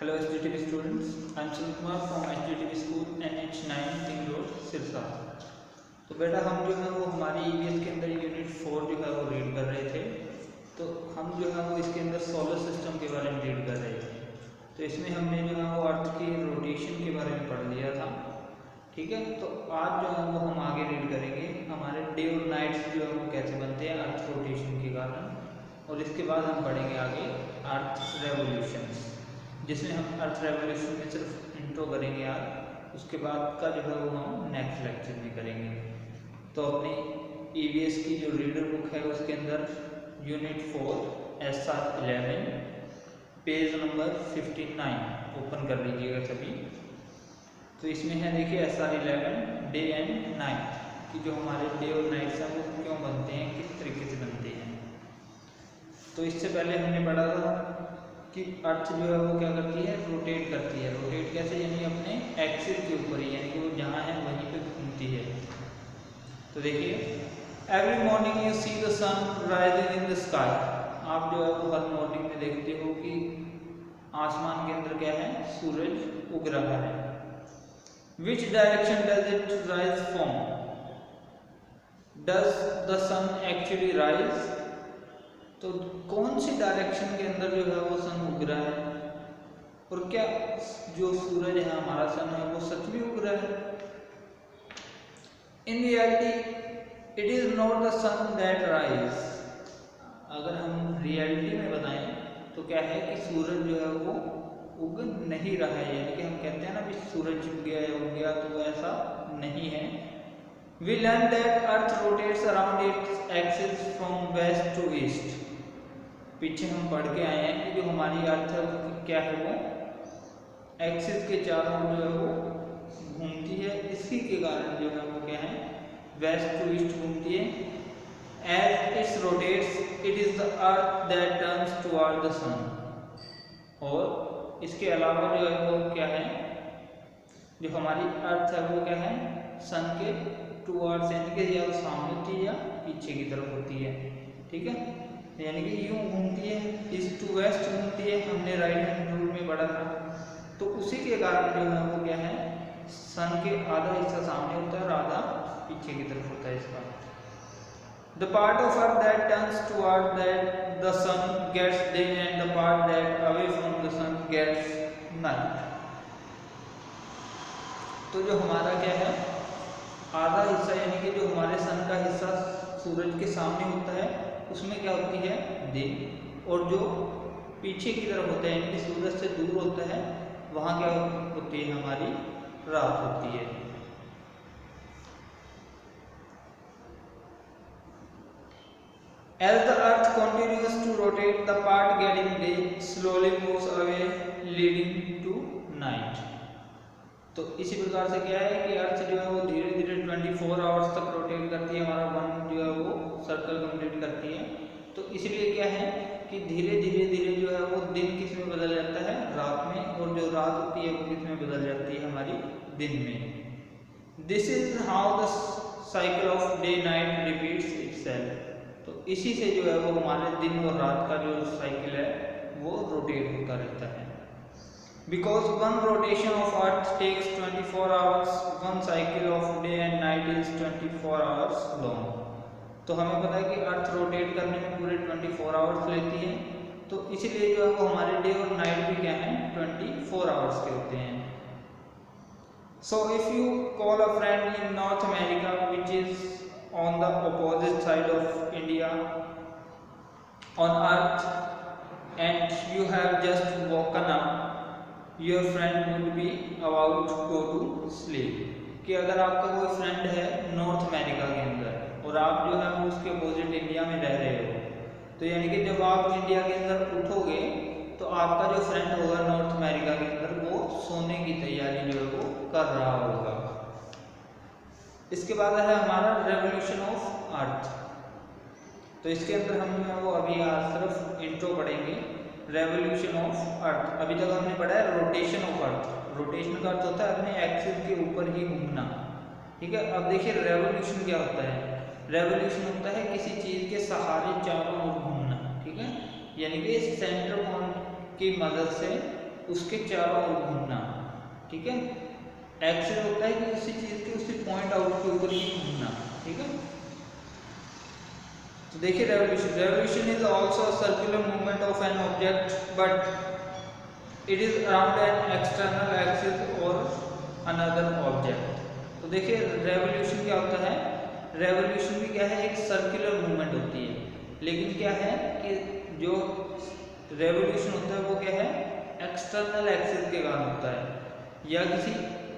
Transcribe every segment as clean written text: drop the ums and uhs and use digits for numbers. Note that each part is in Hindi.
Hello HDTV students, I am Sunil Kumar from HDTV School NH9 Ting Road Sirsa. तो बेटा हम जो है वो हमारी EVS के अंदर यूनिट 4 जो है वो रीड कर रहे थे। तो हम जो है वो इसके अंदर सोलर सिस्टम के बारे में रीड कर रहे थे। तो इसमें हमने जो है वो अर्थ की रोटेशन के बारे में पढ़ लिया था। ठीक है, तो आज जो है वो हम आगे रीड करेंगे हमारे डे और नाइट्स जो है वो कैसे बनते हैं अर्थ रोटेशन के कारण। और इसके बाद हम पढ़ेंगे आगे अर्थ रेवोल्यूशन, जिसमें हम अर्थ रेवोल्यूशन में सिर्फ इंट्रो करेंगे आज, उसके बाद का जो है वो हम नेक्स्ट लेक्चर में करेंगे। तो अपनी EVS की जो रीडर बुक है उसके अंदर unit 4 SR 11 page number 59 open कर लीजिएगा सभी। तो इसमें है देखिए SR 11 डे एंड नाइट कि जो हमारे डे और नाइट्स हैं वो क्यों बनते हैं, किस तरीके से बनते हैं। तो इससे पहले हमने पढ़ा था कि अर्थ जो है वो क्या करती है, रोटेट करती है। रोटेट कैसे, यानी अपने एक्सिस के ऊपर ही, यानी कि वो जहाँ है वहीं पे घूमती है। तो देखिए every morning you see the sun rising in the sky. आप जो है वो हर मॉर्निंग में देखते हो कि आसमान के अंदर क्या है, सूरज उग रहा है। Which direction does it rise from? Does the sun actually rise? तो कौन सी डायरेक्शन के अंदर जो है वो सन उग रहा है, और क्या जो सूरज है हमारा सन है वो सच में उग रहा है? In reality it is not the sun that rise. अगर हम रियलिटी में बताएं तो क्या है कि सूरज जो है वो उग नहीं रहा है, यानी कि हम कहते हैं ना कि सूरज उग गया, तो ऐसा नहीं है। We learn that earth rotates around its axis from west to east. पीछे हम पढ़ के आए हैं कि जो हमारी अर्थ है क्या है, वो एक्सिस के चारों ओर जो है वो घूमती है। इसी के कारण जो है वो क्या है, वेस्ट टू ईस्ट घूमती है। As its rotates it is the earth that turns toward the sun. और इसके अलावा जो है वो क्या है, जो हमारी अर्थ है वो क्या है, सन के टुवर्ड्स, यानी कि या सामने होती है या पीछे की तरफ होती है। ठीक है, यानी कि यूं घूमती है, ईस्ट टू वेस्ट घूमती है। हमने राइट हैंड रूल में पढ़ा था। तो उसी के कारण जो है वो क्या है, सन के आधा हिस्सा सामने होता है और आधा पीछे की तरफ होता है इसका। The part of earth that turns toward that the sun gets day and the part that away from the sun gets night. तो जो हमारा क्या है, आधा हिस्सा यानी कि जो हमारे सन का हिस्सा सूरज के सामने होता है उसमें क्या होती है, दिन। और जो पीछे की तरफ होता है यानी कि सूरज से दूर होता है वहाँ क्या होती है, हमारी रात होती है। As the earth continues to rotate, the part getting day slowly moves away leading to night। तो इसी प्रकार से क्या है कि अर्थ जो है वो धीरे धीरे 24 आवर्स तक रोटेट करती है, हमारा वन जो है वो सर्कल कंप्लीट करती है। तो इसलिए क्या है कि धीरे धीरे जो है वो दिन किस में बदल जाता है, रात में, और जो रात होती है वो किस में बदल जाती है, हमारी दिन में। This is how the cycle of day night repeats itself. तो इसी से जो है वो हमारे दिन और रात का जो साइकिल है वो रोटेट होता रहता है। Because one rotation of Earth takes 24 hours, one cycle of day and night is 24 hours long। तो हमें पता है कि अर्थ रोटेट करने में पूरे 24 आवर्स लेती है। तो इसीलिए जो है वो हमारे डे और नाइट भी क्या हैं, 24 आवर्स के होते हैं। So if you call a friend in North America which is on the opposite side of India on Earth and you have just woken up, your friend would be about to go to sleep। कि अगर आपका कोई फ्रेंड है नॉर्थ अमेरिका के अंदर और आप जो है वो उसके अपोजिट इंडिया में रह रहे हो, तो यानी कि जब आप इंडिया के अंदर उठोगे तो आपका जो फ्रेंड होगा नॉर्थ अमेरिका के अंदर वो सोने की तैयारी जो है वो कर रहा होगा। इसके बाद है हमारा रेवोल्यूशन ऑफ अर्थ। तो इसके अंदर हम जो है वो अभी आज सिर्फ इंट्रो पढ़ेंगे, रेवोल्यूशन ऑफ अर्थ। अभी तक हमने पढ़ा है रोटेशन ऑफ अर्थ। रोटेशन का अर्थ होता है अपने एक्सिस के ऊपर ही घूमना। ठीक है, अब देखिए रेवोल्यूशन क्या होता है। रेवोल्यूशन होता है किसी चीज के सहारे चारों ओर घूमना। ठीक है, यानी कि सेंटर पॉइंट की मदद से उसके चारों ओर घूमना, ठीक है। एक्सिस होता है कि उसी चीज के उसी पॉइंट आउट के ऊपर ही घूमना, ठीक है। तो देखिए revolution is also a circular movement of an object but it is around an external axis और अनदर ऑब्जेक्ट। तो देखिए रेवोल्यूशन क्या होता है, रेवोल्यूशन भी क्या है, एक सर्कुलर मूवमेंट होती है, लेकिन क्या है कि जो रेवोल्यूशन होता है वो क्या है, एक्सटर्नल एक्सिस के कारण होता है या किसी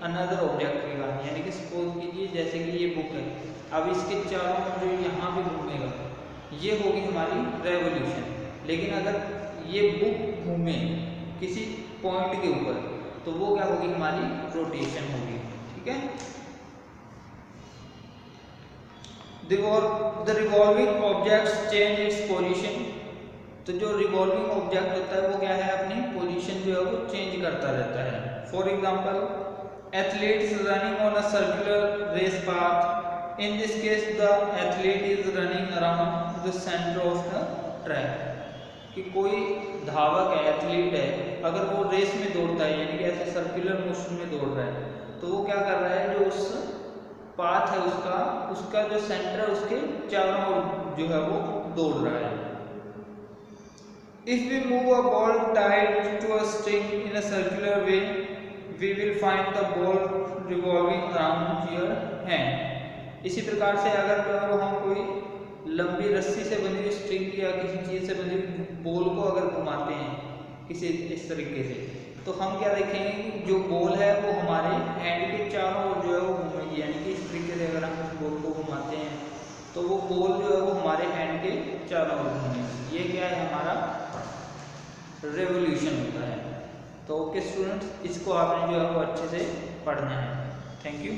अनदर ऑब्जेक्ट के कारण। यानी कि सपोज कीजिए जैसे कि ये बुक है, अब इसके चारों ओर जो यहाँ पे घूमेगा ये होगी हमारी रेवोल्यूशन। लेकिन अगर ये बुक घूमे किसी पॉइंट के ऊपर तो वो क्या होगी, हमारी रोटेशन होगी, ठीक है। The revolving objects change its position। तो जो रिवॉल्विंग ऑब्जेक्ट होता है वो क्या है, अपनी पोजीशन जो है वो चेंज करता रहता है। For example athletes running on a circular race path, in this case the athlete is running around the centre of the track. कि कोई धावक है, एथलीट है, अगर वो रेस में दौड़ता है यानी कि ऐसे सर्कुलर मोशन में दौड़ रहा है तो वो क्या कर रहा है, जो उस पाथ है उसका जो सेंटर है उसके चारों ओर जो है वो दौड़ रहा है। If we move a ball tied to a string in a circular way, we will find the ball revolving around your hand। इसी प्रकार से अगर हम कोई लंबी रस्सी से बनी हुई स्ट्रिंग या किसी चीज से बनी हुई बॉल को अगर घुमाते हैं किसी इस तरीके से, तो हम क्या देखेंगे कि जो बॉल है वो हमारे हैंड के चारों ओर जो है वो घूमेगी। यानी कि इस तरीके से अगर हम उस बॉल को घुमाते हैं तो वो बॉल जो है वो हमारे हैंड के चारों ओर घूमेगी। ये क्या है, हमारा रेवोल्यूशन होता है। तो ओके स्टूडेंट्स, इसको आपने जो है वो अच्छे से पढ़ना है। Thank you.